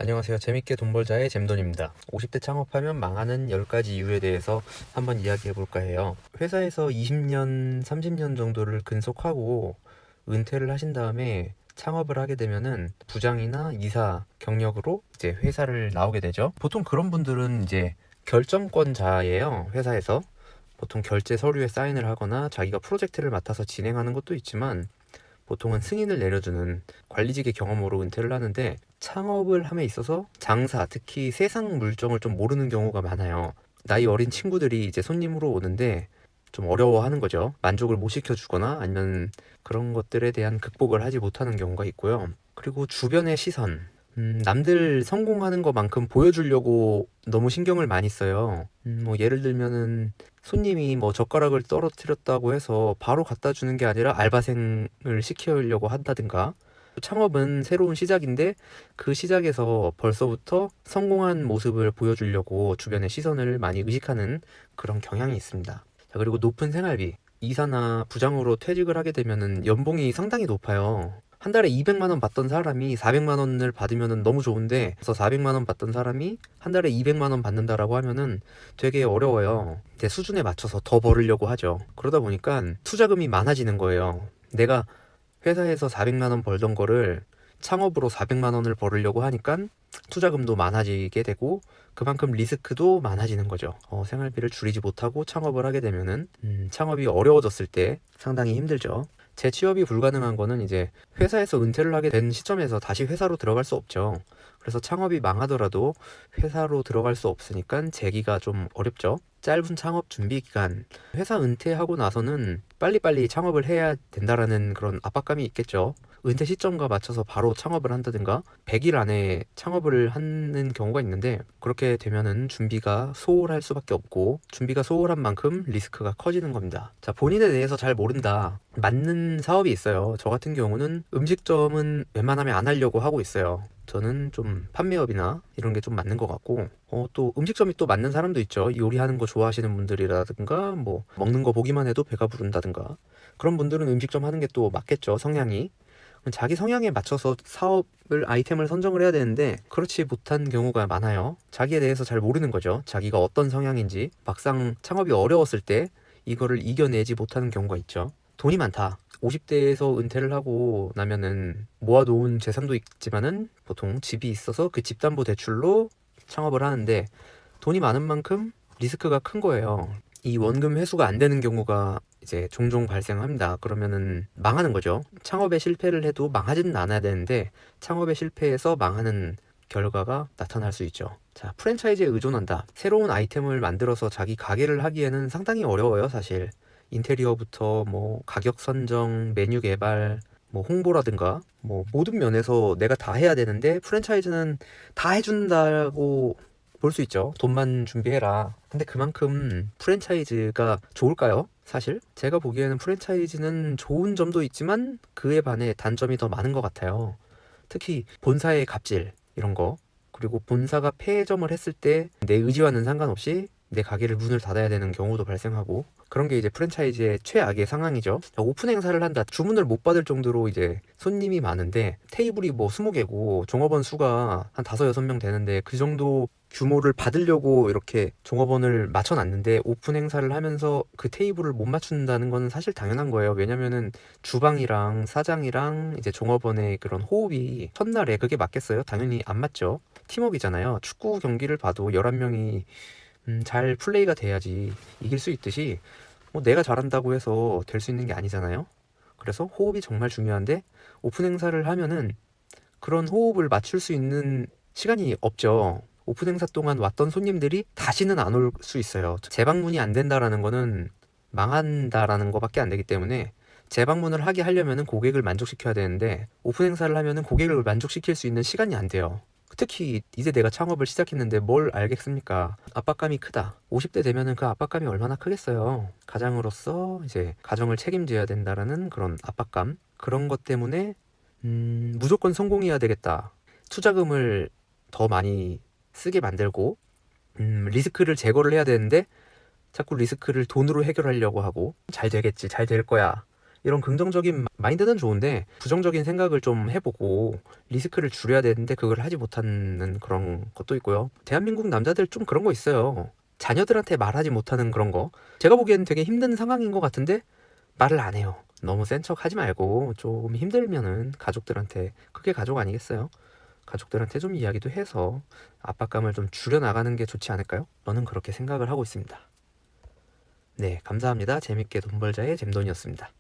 안녕하세요. 재밌게 돈 벌자의 잼돈입니다. 50대 창업하면 망하는 10가지 이유에 대해서 한번 이야기해 볼까 해요. 회사에서 20년, 30년 정도를 근속하고 은퇴를 하신 다음에 창업을 하게 되면은 부장이나 이사 경력으로 이제 회사를 나오게 되죠. 보통 그런 분들은 이제 결정권자예요. 회사에서. 보통 결제 서류에 사인을 하거나 자기가 프로젝트를 맡아서 진행하는 것도 있지만 보통은 승인을 내려주는 관리직의 경험으로 은퇴를 하는데, 창업을 함에 있어서 장사, 특히 세상 물정을 좀 모르는 경우가 많아요. 나이 어린 친구들이 이제 손님으로 오는데 좀 어려워하는 거죠. 만족을 못 시켜주거나 아니면 그런 것들에 대한 극복을 하지 못하는 경우가 있고요. 그리고 주변의 시선, 남들 성공하는 것만큼 보여주려고 너무 신경을 많이 써요. 뭐 예를 들면은 손님이 뭐 젓가락을 떨어뜨렸다고 해서 바로 갖다 주는 게 아니라 알바생을 시키려고 한다든가. 창업은 새로운 시작인데 그 시작에서 벌써부터 성공한 모습을 보여주려고 주변의 시선을 많이 의식하는 그런 경향이 있습니다. 자, 그리고 높은 생활비. 이사나 부장으로 퇴직을 하게 되면은 연봉이 상당히 높아요. 한 달에 200만 원 받던 사람이 400만 원을 받으면은 너무 좋은데, 그래서 400만 원 받던 사람이 한 달에 200만 원 받는다라고 하면은 되게 어려워요. 제 수준에 맞춰서 더 벌으려고 하죠. 그러다 보니까 투자금이 많아지는 거예요. 내가 회사에서 400만 원 벌던 거를 창업으로 400만 원을 벌으려고 하니까 투자금도 많아지게 되고 그만큼 리스크도 많아지는 거죠. 생활비를 줄이지 못하고 창업을 하게 되면은 창업이 어려워졌을 때 상당히 힘들죠. 재취업이 불가능한 거는 이제 회사에서 은퇴를 하게 된 시점에서 다시 회사로 들어갈 수 없죠. 그래서 창업이 망하더라도 회사로 들어갈 수 없으니까 재기가 좀 어렵죠. 짧은 창업 준비 기간, 회사 은퇴하고 나서는 빨리빨리 창업을 해야 된다라는 그런 압박감이 있겠죠. 은퇴 시점과 맞춰서 바로 창업을 한다든가 100일 안에 창업을 하는 경우가 있는데, 그렇게 되면은 준비가 소홀할 수밖에 없고 준비가 소홀한 만큼 리스크가 커지는 겁니다. 자, 본인에 대해서 잘 모른다. 맞는 사업이 있어요. 저 같은 경우는 음식점은 웬만하면 안 하려고 하고 있어요. 저는 좀 판매업이나 이런 게 좀 맞는 것 같고, 또 음식점이 또 맞는 사람도 있죠. 요리하는 거 좋아하시는 분들이라든가 뭐 먹는 거 보기만 해도 배가 부른다든가, 그런 분들은 음식점 하는 게 또 맞겠죠, 성향이. 자기 성향에 맞춰서 사업을, 아이템을 선정을 해야 되는데 그렇지 못한 경우가 많아요. 자기에 대해서 잘 모르는 거죠. 자기가 어떤 성향인지. 막상 창업이 어려웠을 때 이거를 이겨내지 못하는 경우가 있죠. 돈이 많다. 50대에서 은퇴를 하고 나면은 모아놓은 재산도 있지만은 보통 집이 있어서 그 집담보대출로 창업을 하는데, 돈이 많은 만큼 리스크가 큰 거예요. 이 원금 회수가 안 되는 경우가 이제 종종 발생합니다. 그러면은 망하는 거죠. 창업에 실패를 해도 망하지는 않아야 되는데 창업에 실패해서 망하는 결과가 나타날 수 있죠. 자, 프랜차이즈에 의존한다. 새로운 아이템을 만들어서 자기 가게를 하기에는 상당히 어려워요, 사실. 인테리어부터 뭐 가격 선정, 메뉴 개발, 뭐 홍보라든가 뭐 모든 면에서 내가 다 해야 되는데, 프랜차이즈는 다 해준다고 볼 수 있죠. 돈만 준비해라. 근데 그만큼 프랜차이즈가 좋을까요? 사실 제가 보기에는 프랜차이즈는 좋은 점도 있지만 그에 반해 단점이 더 많은 것 같아요. 특히 본사의 갑질, 이런 거. 그리고 본사가 폐점을 했을 때 내 의지와는 상관없이 내 가게를 문을 닫아야 되는 경우도 발생하고, 그런 게 이제 프랜차이즈의 최악의 상황이죠. 오픈 행사를 한다. 주문을 못 받을 정도로 이제 손님이 많은데 테이블이 뭐 20개고 종업원 수가 한 5, 6명 되는데 그 정도 규모를 받으려고 이렇게 종업원을 맞춰놨는데 오픈 행사를 하면서 그 테이블을 못 맞춘다는 건 사실 당연한 거예요. 왜냐면은 주방이랑 사장이랑 이제 종업원의 그런 호흡이 첫날에 그게 맞겠어요? 당연히 안 맞죠. 팀워크잖아요. 축구 경기를 봐도 11명이 잘 플레이가 돼야지 이길 수 있듯이, 뭐 내가 잘한다고 해서 될 수 있는 게 아니잖아요. 그래서 호흡이 정말 중요한데 오픈 행사를 하면은 그런 호흡을 맞출 수 있는 시간이 없죠. 오픈 행사 동안 왔던 손님들이 다시는 안 올 수 있어요. 재방문이 안 된다라는 거는 망한다라는 거밖에 안 되기 때문에, 재방문을 하게 하려면은 고객을 만족시켜야 되는데 오픈 행사를 하면은 고객을 만족시킬 수 있는 시간이 안 돼요. 특히 이제 내가 창업을 시작했는데 뭘 알겠습니까? 압박감이 크다. 50대 되면은 그 압박감이 얼마나 크겠어요. 가장으로서 이제 가정을 책임져야 된다라는 그런 압박감. 그런 것 때문에 무조건 성공해야 되겠다. 투자금을 더 많이 쓰게 만들고, 리스크를 제거를 해야 되는데 자꾸 리스크를 돈으로 해결하려고 하고, 잘 되겠지, 잘 될 거야, 이런 긍정적인 마인드는 좋은데 부정적인 생각을 좀 해보고 리스크를 줄여야 되는데 그걸 하지 못하는 그런 것도 있고요. 대한민국 남자들 좀 그런 거 있어요. 자녀들한테 말하지 못하는 그런 거. 제가 보기에는 되게 힘든 상황인 것 같은데 말을 안 해요. 너무 센 척 하지 말고 좀 힘들면은 가족들한테, 그게 가족 아니겠어요? 가족들한테 좀 이야기도 해서 압박감을 좀 줄여나가는 게 좋지 않을까요? 저는 그렇게 생각을 하고 있습니다. 네, 감사합니다. 재밌게 돈 벌자의 잼돈이었습니다.